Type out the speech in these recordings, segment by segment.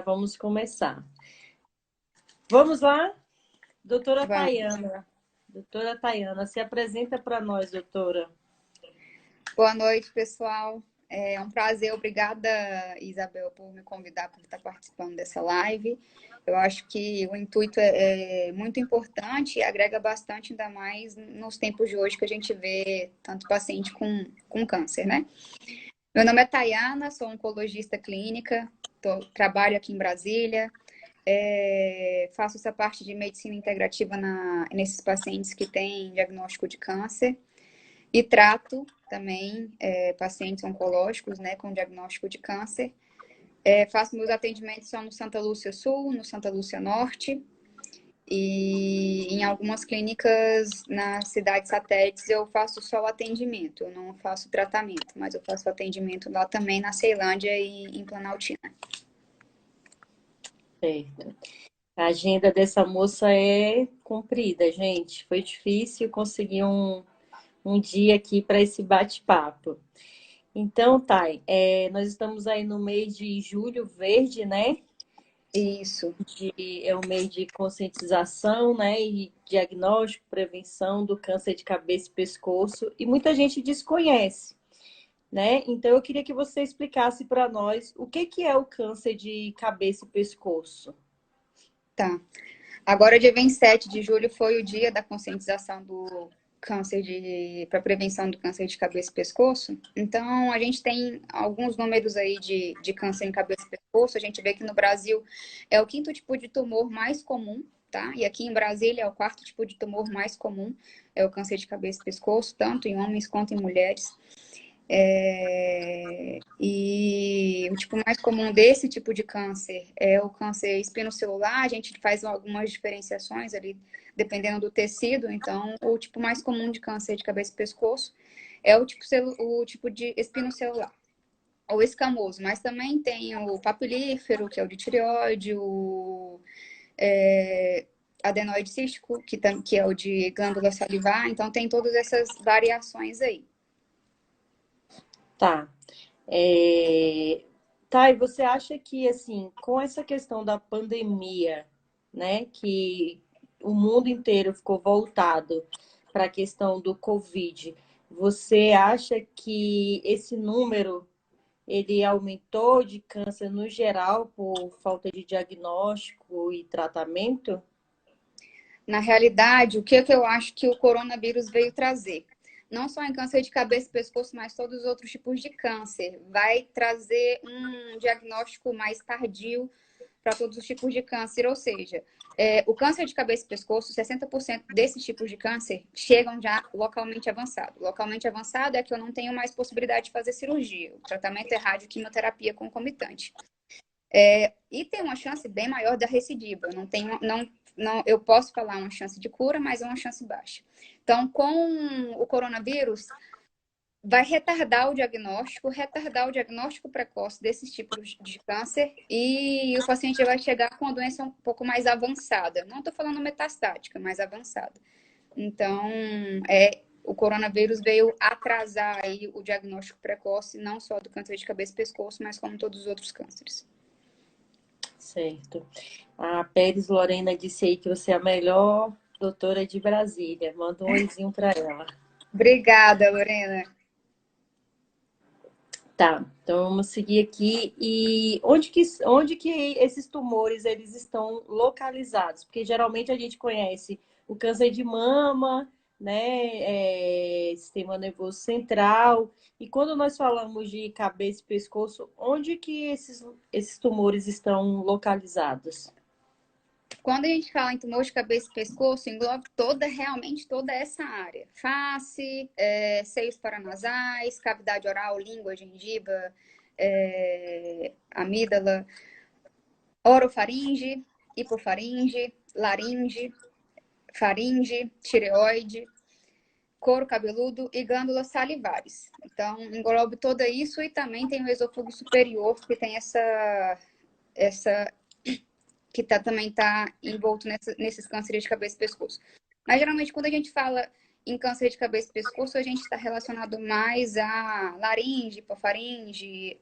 Vamos começar. Vamos lá? Doutora Vamos. Tayana. Doutora Tayana, se apresenta para nós, doutora. Boa noite, pessoal. É um prazer. Obrigada, Isabel, por me convidar para estar participando dessa live. Eu acho que o intuito é muito importante e agrega bastante, ainda mais nos tempos de hoje que a gente vê tanto paciente com câncer, né? Meu nome é Tayana, sou oncologista clínica, trabalho aqui em Brasília, faço essa parte de medicina integrativa nesses pacientes que têm diagnóstico de câncer. E trato também pacientes oncológicos, né, com diagnóstico de câncer. Faço meus atendimentos só no Santa Lúcia Sul, no Santa Lúcia Norte, e em algumas clínicas nas cidades satélites eu faço só o atendimento, eu não faço tratamento, mas eu faço atendimento lá também na Ceilândia e em Planaltina. Certo. A agenda dessa moça é comprida, gente. Foi difícil conseguir um dia aqui para esse bate-papo. Então, Thay, nós estamos aí no mês de julho verde, né? Isso. É um mês de conscientização, né? E diagnóstico, prevenção do câncer de cabeça e pescoço. E muita gente desconhece, né? Então, eu queria que você explicasse para nós o que é o câncer de cabeça e pescoço. Tá. Agora, dia 27 de julho, foi o dia da conscientização do câncer para prevenção do câncer de cabeça e pescoço. Então, a gente tem alguns números aí de câncer em cabeça e pescoço. A gente vê que no Brasil é o quinto tipo de tumor mais comum, tá? E aqui em Brasília é o quarto tipo de tumor mais comum, é o câncer de cabeça e pescoço, tanto em homens quanto em mulheres. E o tipo mais comum desse tipo de câncer é o câncer espinocelular. A gente faz algumas diferenciações ali, dependendo do tecido. Então, o tipo mais comum de câncer de cabeça e pescoço é o tipo de espinocelular, ou escamoso. Mas também tem o papilífero, que é o de tireoide, o adenoide cístico, que é o de glândula salivar. Então, tem todas essas variações aí. Tá. Tá, e você acha que, assim, com essa questão da pandemia, né, que o mundo inteiro ficou voltado para a questão do Covid, você acha que esse número ele aumentou de câncer no geral por falta de diagnóstico e tratamento? Na realidade, o que eu acho que o coronavírus veio trazer? Não só em câncer de cabeça e pescoço, mas todos os outros tipos de câncer. Vai trazer um diagnóstico mais tardio para todos os tipos de câncer, ou seja, o câncer de cabeça e pescoço, 60% desses tipos de câncer chegam já localmente avançado. Localmente avançado é que eu não tenho mais possibilidade de fazer cirurgia. O tratamento é radioquimioterapia concomitante. E tem uma chance bem maior da recidiva. Não, eu posso falar uma chance de cura, mas é uma chance baixa. Então, com o coronavírus, vai retardar o diagnóstico precoce desses tipos de câncer e o paciente vai chegar com a doença um pouco mais avançada. Não estou falando metastática, mas avançada. Então, o coronavírus veio atrasar aí o diagnóstico precoce, não só do câncer de cabeça e pescoço, mas como todos os outros cânceres. Certo. A Pérez Lorena disse aí que você é a melhor doutora de Brasília. Manda um oizinho para ela. Obrigada, Lorena. Tá, então vamos seguir aqui. E onde que esses tumores eles estão localizados? Porque geralmente a gente conhece o câncer de mama, né, sistema nervoso central. E quando nós falamos de cabeça e pescoço, onde que esses tumores estão localizados? Quando a gente fala em tumor de cabeça e pescoço, engloba realmente toda essa área. Face, seios paranasais, cavidade oral, língua, gengiva, amígdala, orofaringe, hipofaringe, laringe, faringe, tireoide, couro cabeludo e glândulas salivares. Então, engloba todo isso e também tem o esôfago superior, que tem essa que também está envolto nesses cânceres de cabeça e pescoço. Mas geralmente quando a gente fala em câncer de cabeça e pescoço, a gente está relacionado mais a laringe, hipofaringe,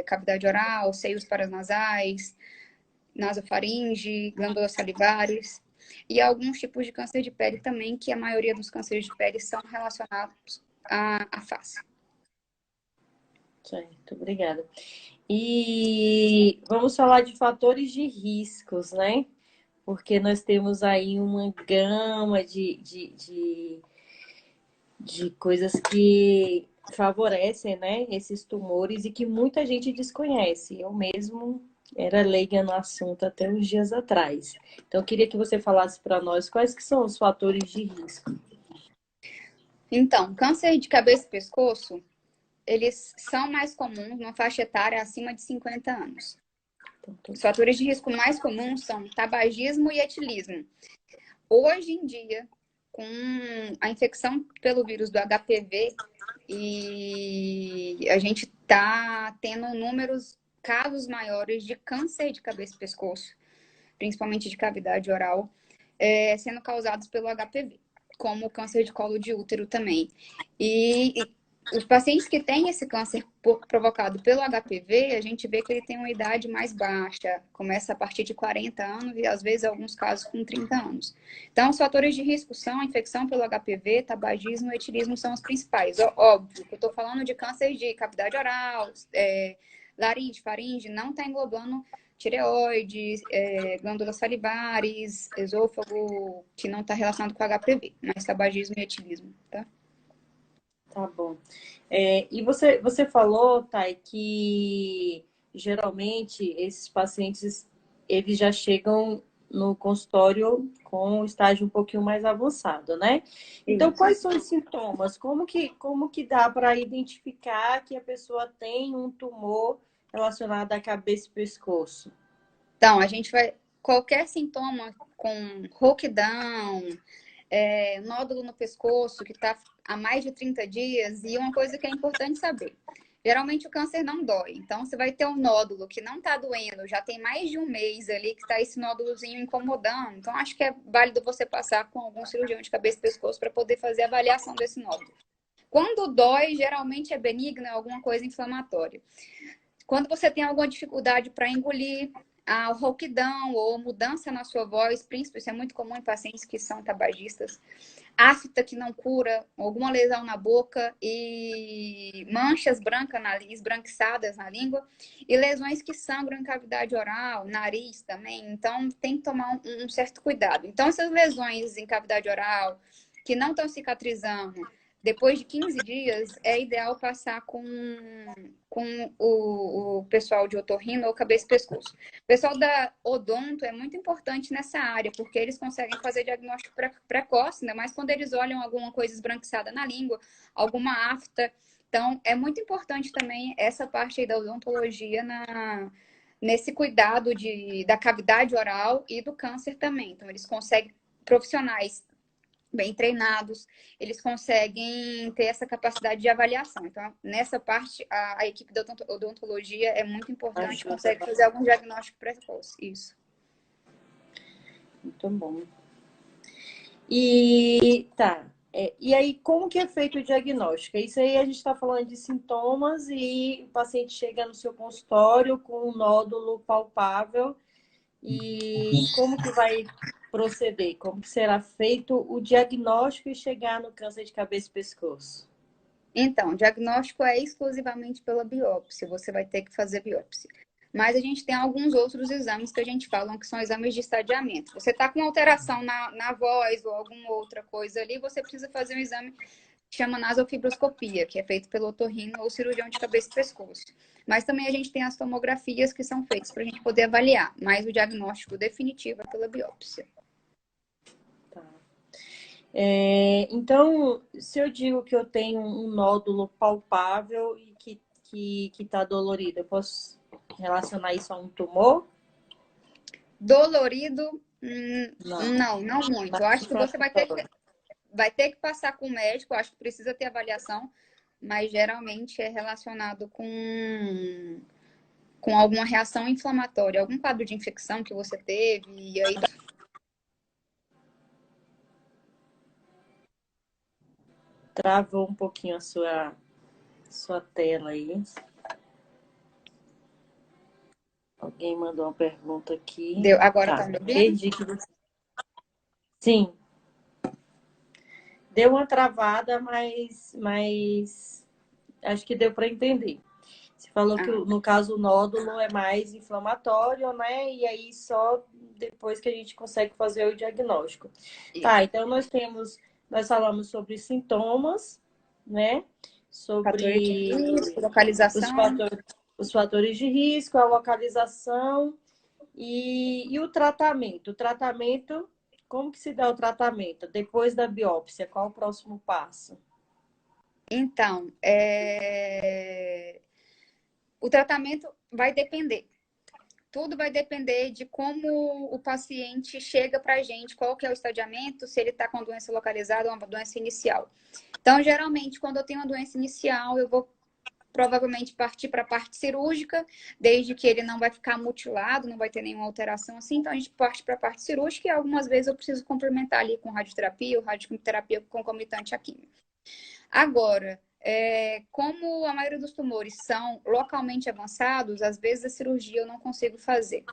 cavidade oral, seios paranasais, nasofaringe, glândulas salivares e alguns tipos de câncer de pele também, que a maioria dos cânceres de pele são relacionados à face. Certo, obrigada. E vamos falar de fatores de riscos, né? Porque nós temos aí uma gama de coisas que favorecem, né, esses tumores e que muita gente desconhece. Eu mesmo era leiga no assunto até uns dias atrás. Então, eu queria que você falasse para nós quais que são os fatores de risco. Então, câncer de cabeça e pescoço, eles são mais comuns numa faixa etária acima de 50 anos. Os fatores de risco mais comuns são tabagismo e etilismo. Hoje em dia, com a infecção pelo vírus do HPV, e a gente está tendo casos maiores de câncer de cabeça e pescoço, principalmente de cavidade oral, sendo causados pelo HPV, como o câncer de colo de útero também. E os pacientes que têm esse câncer provocado pelo HPV, a gente vê que ele tem uma idade mais baixa, começa a partir de 40 anos e às vezes alguns casos com 30 anos. Então, os fatores de risco são a infecção pelo HPV, tabagismo e etilismo são os principais. Óbvio que eu estou falando de câncer de cavidade oral, laringe, faringe, não está englobando tireoide, glândulas salivares, esôfago, que não está relacionado com HPV, mas tabagismo e etilismo, tá? Tá bom. E você falou, Thay, que geralmente esses pacientes eles já chegam no consultório com o estágio um pouquinho mais avançado, né? Então, quais são os sintomas? Como que dá para identificar que a pessoa tem um tumor relacionado à cabeça e pescoço? Então, a gente vai. Qualquer sintoma com rouquidão, nódulo no pescoço que está há mais de 30 dias, e uma coisa que é importante saber. Geralmente o câncer não dói. Então, você vai ter um nódulo que não está doendo, já tem mais de um mês ali que está esse nódulozinho incomodando. Então, acho que é válido você passar com algum cirurgião de cabeça e pescoço para poder fazer a avaliação desse nódulo. Quando dói, geralmente é benigno, é alguma coisa inflamatória. Quando você tem alguma dificuldade para engolir, a rouquidão ou mudança na sua voz, principalmente, isso é muito comum em pacientes que são tabagistas, afta que não cura, alguma lesão na boca e manchas brancas esbranquiçadas na língua e lesões que sangram em cavidade oral, nariz também. Então, tem que tomar um certo cuidado. Então, essas lesões em cavidade oral que não estão cicatrizando, depois de 15 dias, é ideal passar com o pessoal de otorrino ou cabeça e pescoço. O pessoal da odonto é muito importante nessa área, porque eles conseguem fazer diagnóstico precoce, ainda mais quando eles olham alguma coisa esbranquiçada na língua, alguma afta. Então, é muito importante também essa parte aí da odontologia nesse cuidado da cavidade oral e do câncer também. Então, eles conseguem, profissionais bem treinados, eles conseguem ter essa capacidade de avaliação. Então, nessa parte, a equipe da odontologia é muito importante, Ajuda consegue fazer algum diagnóstico precoce. Isso. muito bom. E tá. E aí, como que é feito o diagnóstico? Isso aí a gente está falando de sintomas e o paciente chega no seu consultório com um nódulo palpável. E como que vai proceder? Como que será feito o diagnóstico e chegar no câncer de cabeça e pescoço? Então, o diagnóstico é exclusivamente pela biópsia, você vai ter que fazer biópsia. Mas a gente tem alguns outros exames que a gente fala que são exames de estadiamento. Você está com alteração na voz ou alguma outra coisa ali, você precisa fazer um exame que chama nasofibroscopia, que é feito pelo otorrino ou cirurgião de cabeça e pescoço. Mas também a gente tem as tomografias que são feitas para a gente poder avaliar, mas o diagnóstico definitivo é pela biópsia. Tá. Então, se eu digo que eu tenho um nódulo palpável e que está dolorido, eu posso relacionar isso a um tumor? Dolorido, Não. não muito. Eu acho que você vai ter que passar com o médico, eu acho que precisa ter avaliação, mas geralmente é relacionado com alguma reação inflamatória, algum quadro de infecção que você teve, e aí Travou um pouquinho a sua tela aí. Alguém mandou uma pergunta aqui. Deu. Agora tá Tá, me ouvindo? perdi que você... Sim, deu uma travada, mas acho que deu para entender. Você falou que, Ah, no caso, o nódulo é mais inflamatório, né? E aí só depois que a gente consegue fazer o diagnóstico. Tá, isso. então nós falamos sobre sintomas, né? Fatores de Sobre risco, os localização. fatores, os fatores de risco, a localização e o tratamento. O tratamento, como que se dá o tratamento? Depois da biópsia, qual o próximo passo? Então, o tratamento vai depender. Tudo vai depender de como o paciente chega para a gente, qual que é o estadiamento, se ele está com doença localizada ou uma doença inicial. Então, geralmente, quando eu tenho uma doença inicial, eu vou provavelmente partir para a parte cirúrgica, desde que ele não vai ficar mutilado, não vai ter nenhuma alteração assim. Então, a gente parte para a parte cirúrgica e algumas vezes eu preciso complementar ali com radioterapia ou radioterapia concomitante à quimio. Agora, como a maioria dos tumores são localmente avançados, às vezes a cirurgia eu não consigo fazer.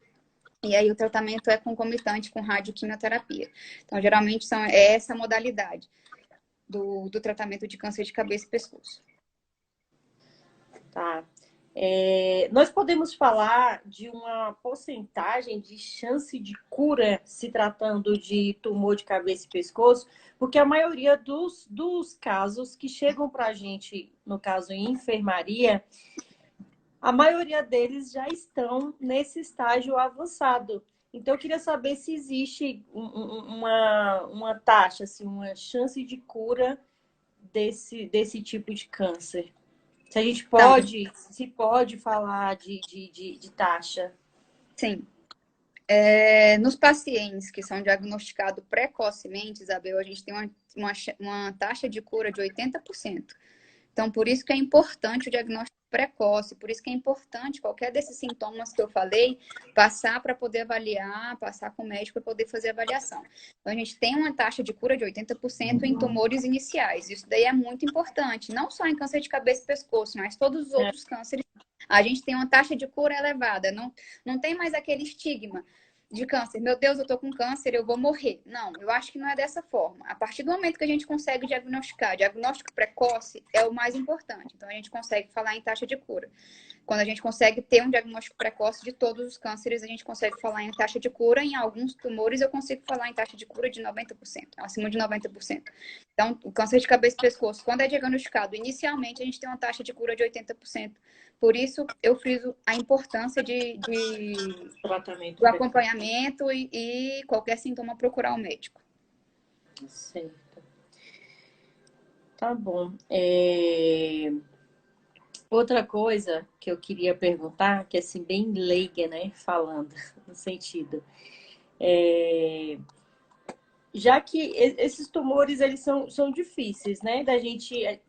E aí o tratamento é concomitante com radioquimioterapia. Então, geralmente é essa modalidade do tratamento de câncer de cabeça e pescoço. Tá. Nós podemos falar de uma porcentagem de chance de cura se tratando de tumor de cabeça e pescoço, porque a maioria dos casos que chegam para a gente, no caso em enfermaria, a maioria deles já estão nesse estágio avançado. Então, eu queria saber se existe uma taxa, assim, uma chance de cura desse tipo de câncer. Se a gente Então, pode falar de taxa. sim. Nos pacientes que são diagnosticados precocemente, Isabel, a gente tem uma taxa de cura de 80%. Então, por isso que é importante o diagnóstico precoce, por isso que é importante qualquer desses sintomas que eu falei, passar para poder avaliar, passar com o médico para poder fazer a avaliação. Então, a gente tem uma taxa de cura de 80% em tumores iniciais. Isso daí é muito importante, não só em câncer de cabeça e pescoço, mas todos os outros cânceres. A gente tem uma taxa de cura elevada, não tem mais aquele estigma de câncer. Meu Deus, eu tô com câncer, eu vou morrer. Não, eu acho que não é dessa forma. A partir do momento que a gente consegue diagnosticar, diagnóstico precoce é o mais importante. Então, a gente consegue falar em taxa de cura. Quando a gente consegue ter um diagnóstico precoce de todos os cânceres, a gente consegue falar em taxa de cura. Em alguns tumores, eu consigo falar em taxa de cura de 90%, acima de 90%. Então, o câncer de cabeça e pescoço, quando é diagnosticado inicialmente, a gente tem uma taxa de cura de 80%. Por isso, eu friso a importância Tratamento do precoce. acompanhamento e qualquer sintoma procurar o médico. Certo. Tá bom. Outra coisa que eu queria perguntar, que é assim, bem leiga, né? Falando no sentido. Já que esses tumores, eles são difíceis, né?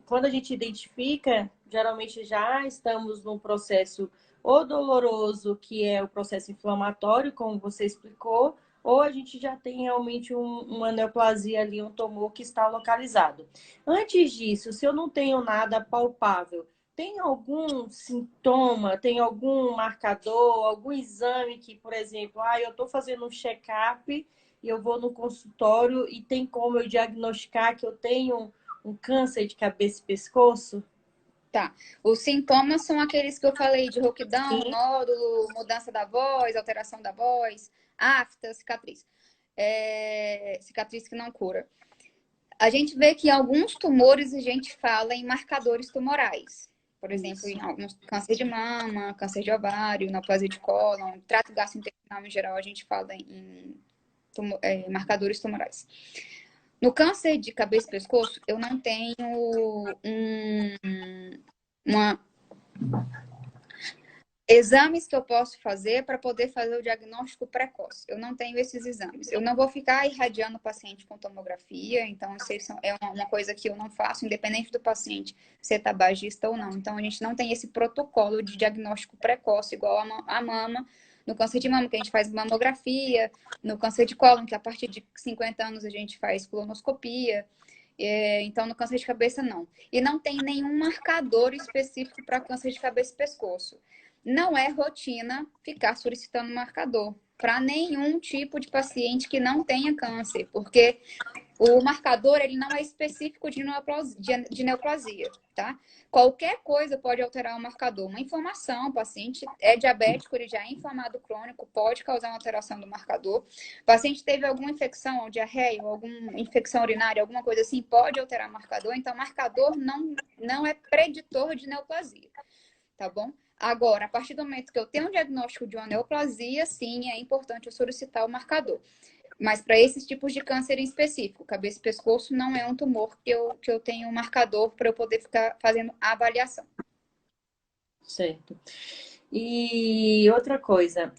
Quando a gente identifica, geralmente já estamos num processo ou doloroso, que é o processo inflamatório, como você explicou, ou a gente já tem realmente uma neoplasia ali, um tumor que está localizado. Antes disso, se eu não tenho nada palpável, tem algum sintoma, tem algum marcador, algum exame que, por exemplo, eu estou fazendo um check-up e eu vou no consultório e tem como eu diagnosticar que eu tenho um câncer de cabeça e pescoço? Tá. Os sintomas são aqueles que eu falei de rouquidão, Sim. nódulo, mudança da voz, alteração da voz, afta, cicatriz. Cicatriz que não cura. A gente vê que em alguns tumores a gente fala em marcadores tumorais. Por exemplo, Isso. em alguns câncer de mama, câncer de ovário, neoplasia de cólon, trato gastrointestinal em geral, a gente fala em marcadores tumorais. No câncer de cabeça e pescoço, eu não tenho uma exames que eu posso fazer para poder fazer o diagnóstico precoce. Eu não tenho esses exames. Eu não vou ficar irradiando o paciente com tomografia, então isso é uma coisa que eu não faço, independente do paciente ser tabagista ou não. Então a gente não tem esse protocolo de diagnóstico precoce, igual a mama, no câncer de mama, que a gente faz mamografia, no câncer de cólon, que a partir de 50 anos a gente faz colonoscopia. Então, no câncer de cabeça, não. E não tem nenhum marcador específico para câncer de cabeça e pescoço. não é rotina ficar solicitando marcador para nenhum tipo de paciente que não tenha câncer, porque o marcador ele não é específico de neoplasia, tá? Qualquer coisa pode alterar o marcador. Uma inflamação, o paciente é diabético, ele já é inflamado crônico, pode causar uma alteração do marcador. O paciente teve alguma infecção, ou diarreia, ou alguma infecção urinária, alguma coisa assim, pode alterar o marcador. Então, marcador não é preditor de neoplasia, tá bom? Agora, a partir do momento que eu tenho um diagnóstico de uma neoplasia, sim, é importante eu solicitar o marcador. Mas para esses tipos de câncer em específico, cabeça e pescoço não é um tumor que eu tenho um marcador para eu poder ficar fazendo a avaliação. Certo. E outra coisa,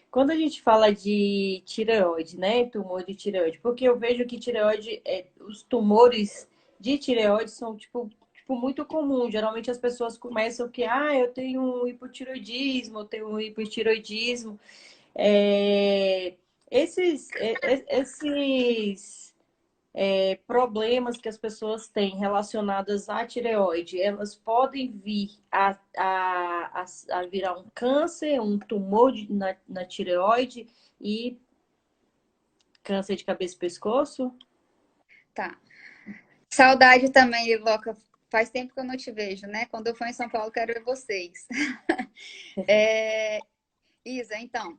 quando a gente fala de tireoide, né? Tumor de tireoide, porque eu vejo que tireoide, os tumores de tireoide são, tipo, muito comum. Geralmente as pessoas começam que, eu tenho um hipotireoidismo, eu tenho um hipotireoidismo. É, esses problemas que as pessoas têm relacionados à tireoide, elas podem vir a virar um câncer, um tumor na tireoide e câncer de cabeça e pescoço? Tá. Saudade também, Loca. Faz tempo que eu não te vejo, né? Quando eu for em São Paulo, quero ver vocês. Isa, então,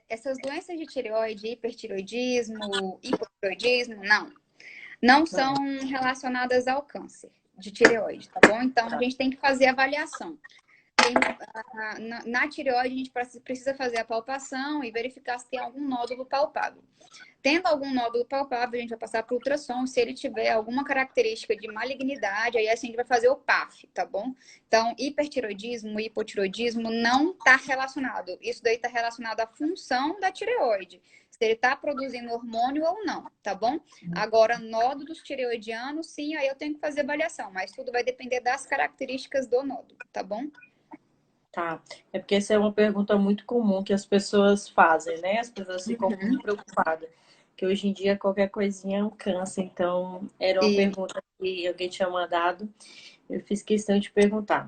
essas doenças de tireoide, hipertireoidismo, hipotireoidismo, não são Não, relacionadas ao câncer de tireoide, tá bom? Então, a tá. gente tem que fazer avaliação. Na tireoide, a gente precisa fazer a palpação e verificar se tem algum nódulo palpável. Tendo algum nódulo palpável, a gente vai passar para o ultrassom. Se ele tiver alguma característica de malignidade, aí assim a gente vai fazer o PAF, tá bom? Então, hipertiroidismo, hipotiroidismo não está relacionado. Isso daí está relacionado à função da tireoide. Se ele está produzindo hormônio ou não, tá bom? Agora, nódulos tireoidianos, sim, aí eu tenho que fazer avaliação, mas tudo vai depender das características do nódulo, tá bom? Tá. É porque essa é uma pergunta muito comum que as pessoas fazem, né? As pessoas ficam muito preocupadas. Que hoje em dia qualquer coisinha é um câncer. Então, era uma E pergunta que alguém tinha mandado. Eu fiz questão de perguntar.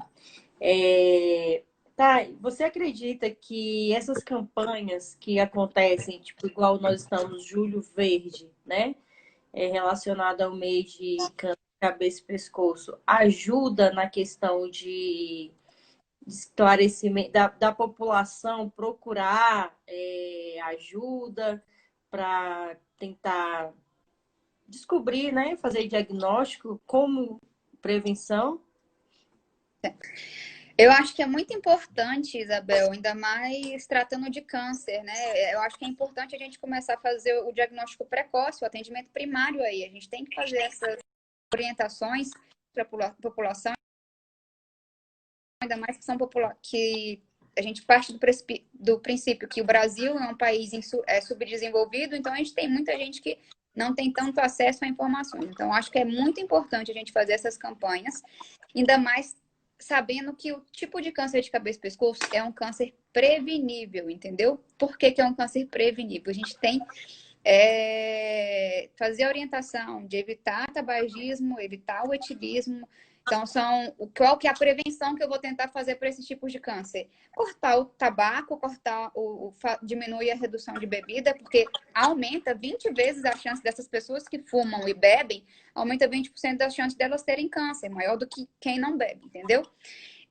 Tá, você acredita que essas campanhas que acontecem, tipo, igual nós estamos, Julho Verde, né? Relacionada ao mês de câncer de cabeça e pescoço, ajuda na questão de esclarecimento da população procurar ajuda para tentar descobrir, né? Fazer diagnóstico como prevenção? eu acho que é muito importante, Isabel, ainda mais tratando de câncer, né? Eu acho que é importante a gente começar a fazer o diagnóstico precoce, o atendimento primário aí. A gente tem que fazer essas orientações para a população, ainda mais que que a gente parte do princípio que o Brasil é um país subdesenvolvido, então a gente tem muita gente que não tem tanto acesso a informações. Então, acho que é muito importante a gente fazer essas campanhas, ainda mais sabendo que o tipo de câncer de cabeça e pescoço é um câncer prevenível, entendeu? Por que é um câncer prevenível? A gente tem fazer a orientação de evitar tabagismo, evitar o etilismo. Então, qual que é a prevenção que eu vou tentar fazer para esses tipos de câncer? Cortar o tabaco, diminuir a redução de bebida, porque aumenta 20 vezes a chance dessas pessoas que fumam e bebem, aumenta 20% das chances delas terem câncer, maior do que quem não bebe, entendeu?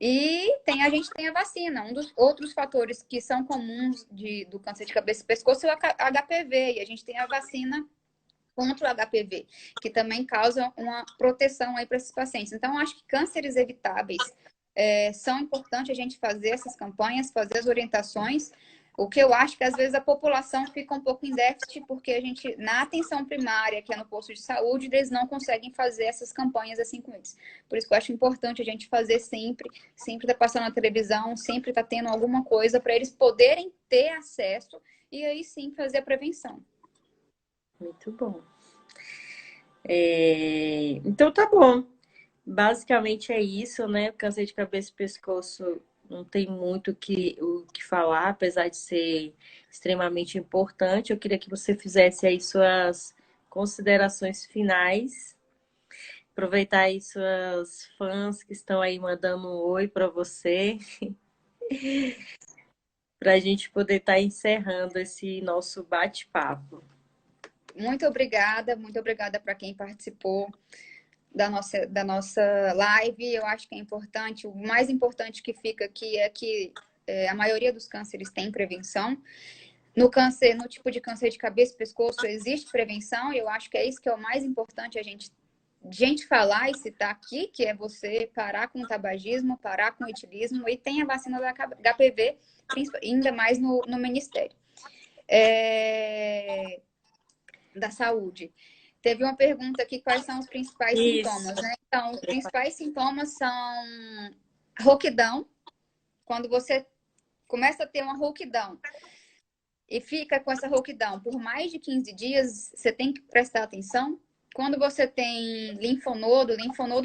E a gente tem a vacina. Um dos outros fatores que são comuns do câncer de cabeça e pescoço é o HPV. E a gente tem a vacina contra o HPV, que também causa uma proteção aí para esses pacientes. Então, acho que cânceres evitáveis são importantes a gente fazer essas campanhas, fazer as orientações. O que eu acho que às vezes a população fica um pouco em déficit, porque a gente, na atenção primária, que é no posto de saúde, eles não conseguem fazer essas campanhas assim com eles. Por isso que eu acho importante a gente fazer sempre tá passando na televisão, sempre tá tendo alguma coisa para eles poderem ter acesso e aí sim fazer a prevenção. Muito bom. Então tá bom. Basicamente é isso, né? O câncer de cabeça e pescoço não tem muito o que falar, apesar de ser extremamente importante. Eu queria que você fizesse aí suas considerações finais. Aproveitar aí suas fãs que estão aí mandando um oi para você, para a gente poder estar encerrando esse nosso bate-papo. Muito obrigada para quem participou da nossa live. Eu acho que é importante, o mais importante que fica aqui é que a maioria dos cânceres tem prevenção. No câncer, no tipo de câncer de cabeça e pescoço, existe prevenção, e eu acho que é isso que é o mais importante a gente falar e citar aqui, que é você parar com o tabagismo, parar com o etilismo, e tem a vacina da HPV, ainda mais no Ministério da Saúde. Teve uma pergunta aqui, quais são os principais sintomas, né? Então, os principais sintomas são rouquidão, quando você começa a ter uma rouquidão e fica com essa rouquidão por mais de 15 dias, você tem que prestar atenção. Quando você tem linfonodo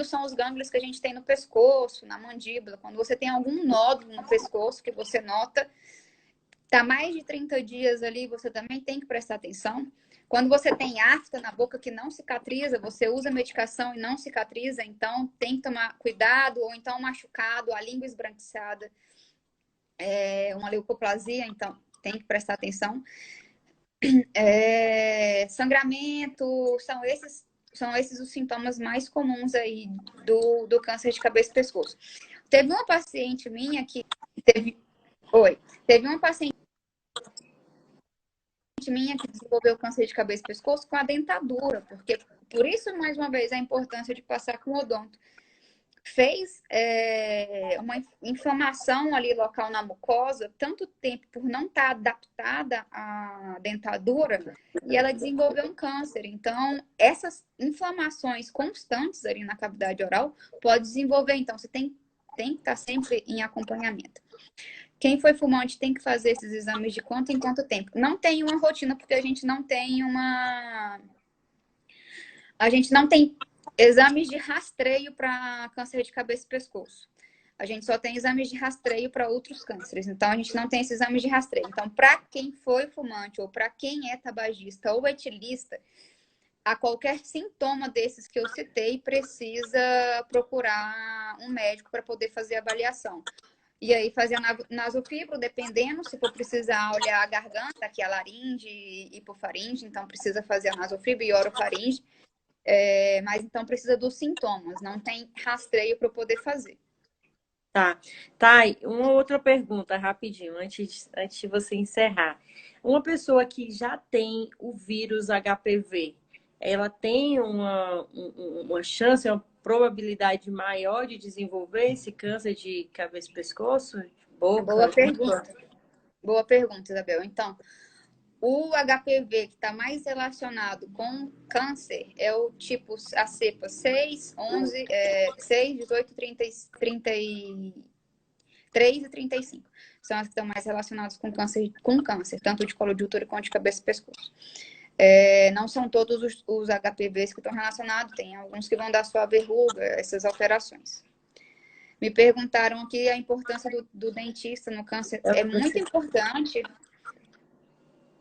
são os gânglios que a gente tem no pescoço, na mandíbula. Quando você tem algum nódulo no pescoço que você nota, tá mais de 30 dias ali, você também tem que prestar atenção. Quando você tem afta na boca que não cicatriza, você usa medicação e não cicatriza, então tem que tomar cuidado, ou então machucado, a língua esbranquiçada, uma leucoplasia, então tem que prestar atenção. Sangramento, são esses os sintomas mais comuns aí do câncer de cabeça e pescoço. Teve uma paciente minha que teve uma paciente minha que desenvolveu câncer de cabeça e pescoço com a dentadura, porque por isso, mais uma vez, a importância de passar com odonto. Fez uma inflamação ali local na mucosa, tanto tempo por não estar adaptada à dentadura, e ela desenvolveu um câncer. Então, essas inflamações constantes ali na cavidade oral pode desenvolver. Então, você tem que estar sempre em acompanhamento. Quem foi fumante tem que fazer esses exames de quanto em quanto tempo. Não tem uma rotina, porque a gente não tem exames de rastreio para câncer de cabeça e pescoço. A gente só tem exames de rastreio para outros cânceres. Então, a gente não tem esses exames de rastreio. Então, para quem foi fumante, ou para quem é tabagista ou etilista, a qualquer sintoma desses que eu citei, precisa procurar um médico para poder fazer a avaliação. E aí fazer a nasofibro, dependendo, se for precisar olhar a garganta, que é a laringe e hipofaringe, então precisa fazer a nasofibro e orofaringe. Mas então precisa dos sintomas, não tem rastreio para poder fazer. Tá, uma outra pergunta rapidinho, antes de você encerrar. Uma pessoa que já tem o vírus HPV, ela tem uma chance, uma probabilidade maior de desenvolver esse câncer de cabeça e pescoço, de boca? Boa pergunta, Isabel. Então, o HPV que está mais relacionado com câncer é o tipo, a cepa 6, 11, 6, 18, 33 e 35. São as que estão mais relacionadas com câncer, tanto de colo de útero quanto de cabeça e pescoço. Não são todos os HPVs que estão relacionados, tem alguns que vão dar só a verruga, essas alterações. Me perguntaram aqui a importância do dentista no câncer. É muito importante,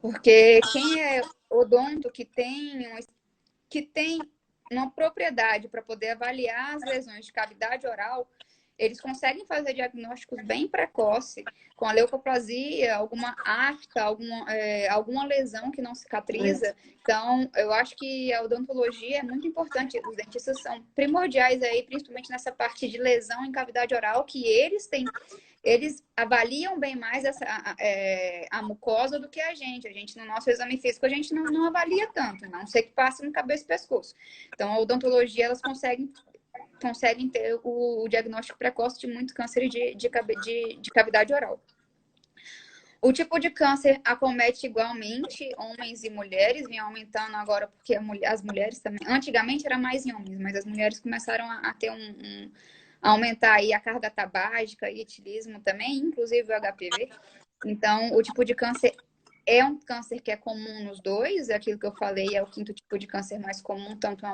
porque quem é odonto que tem uma propriedade para poder avaliar as lesões de cavidade oral, eles conseguem fazer diagnósticos bem precoce, com a leucoplasia, alguma afta, alguma lesão que não cicatriza. Então, eu acho que a odontologia é muito importante. Os dentistas são primordiais aí, principalmente nessa parte de lesão em cavidade oral, que eles avaliam bem mais a mucosa do que a gente. A gente, no nosso exame físico, a gente não avalia tanto, não sei que passa no cabeça e pescoço. Então, a odontologia, elas conseguem ter o diagnóstico precoce de muito câncer de cavidade oral. O tipo de câncer acomete igualmente homens e mulheres, vem aumentando agora porque as mulheres também. Antigamente era mais em homens, mas as mulheres começaram a ter a aumentar aí a carga tabágica e etilismo também, inclusive o HPV. Então, o tipo de câncer é um câncer que é comum nos dois, aquilo que eu falei é o quinto tipo de câncer mais comum, tanto